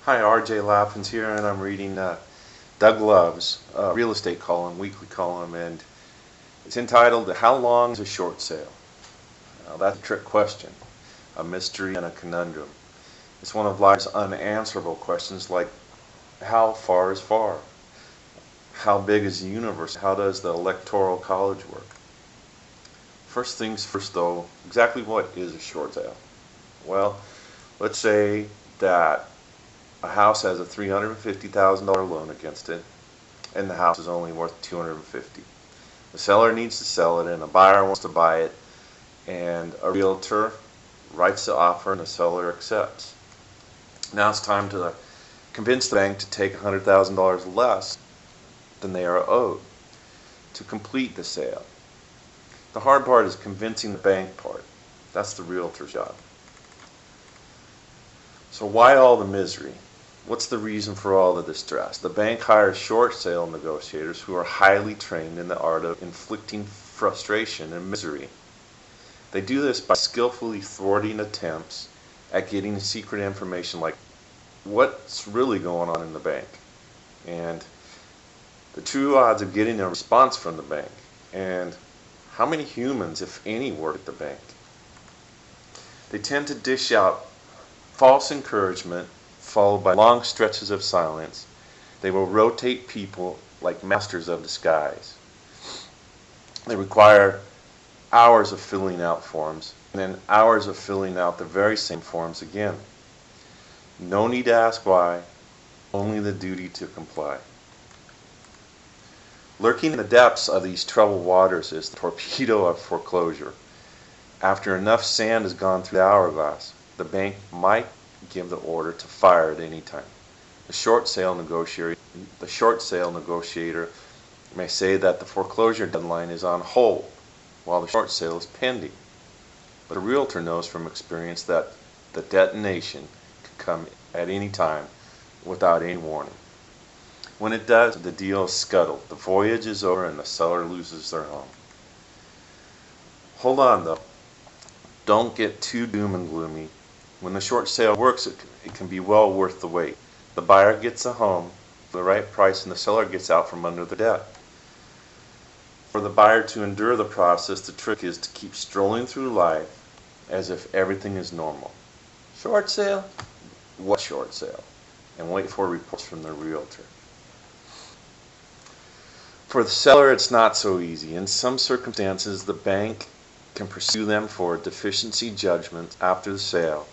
Hi, RJ Lappins here, and I'm reading Doug Love's real estate column, weekly column, and it's entitled "How Long is a Short Sale?" Now, that's a trick question, a mystery and a conundrum. It's one of life's unanswerable questions like how far is far? How big is the universe? How does the electoral college work? First things first, though, exactly what is a short sale? Well, let's say that a house has a $350,000 loan against it, and the house is only worth $250,000. The seller needs to sell it, and a buyer wants to buy it, and a realtor writes the offer, and the seller accepts. Now it's time to convince the bank to take $100,000 less than they are owed to complete the sale. The hard part is convincing the bank part. That's the realtor's job. So why all the misery? What's the reason for all the distress? The bank hires short sale negotiators who are highly trained in the art of inflicting frustration and misery. They do this by skillfully thwarting attempts at getting secret information like what's really going on in the bank and the true odds of getting a response from the bank and how many humans, if any, work at the bank. They tend to dish out false encouragement followed by long stretches of silence. They will rotate people like masters of disguise. They require hours of filling out forms and then hours of filling out the very same forms again. No need to ask why, only the duty to comply. Lurking in the depths of these troubled waters is the torpedo of foreclosure. After enough sand has gone through the hourglass, the bank might give the order to fire at any time. The short sale negotiator may say that the foreclosure deadline is on hold while the short sale is pending. But a realtor knows from experience that the detonation can come at any time without any warning. When it does, the deal is scuttled, the voyage is over, and the seller loses their home. Hold on though. Don't get too doom and gloomy. When the short sale works, it can be well worth the wait. The buyer gets a home for the right price and the seller gets out from under the debt. For the buyer to endure the process, the trick is to keep strolling through life as if everything is normal. Short sale? What short sale? And wait for reports from the realtor. For the seller, it's not so easy. In some circumstances, the bank can pursue them for deficiency judgment after the sale,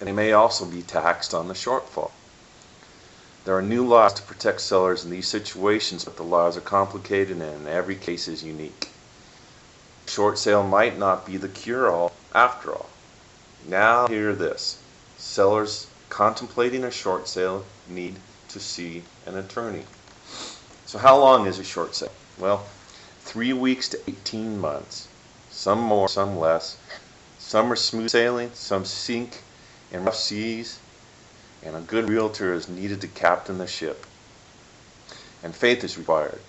and they may also be taxed on the shortfall. There are new laws to protect sellers in these situations, but the laws are complicated and every case is unique. Short sale might not be the cure-all after all. Now hear this. Sellers contemplating a short sale need to see an attorney. So how long is a short sale? Well, 3 weeks to 18 months. Some more, some less. Some are smooth sailing, some sink in rough seas, and a good realtor is needed to captain the ship. And faith is required,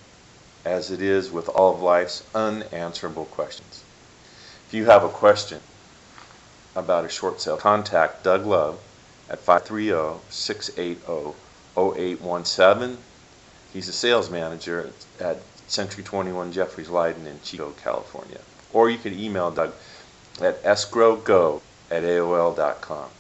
as it is with all of life's unanswerable questions. If you have a question about a short sale, contact Doug Love at 530-680-0817. He's a sales manager at Century 21 Jeffries, Lydon in Chico, California. Or you can email Doug at escrowgo@aol.com.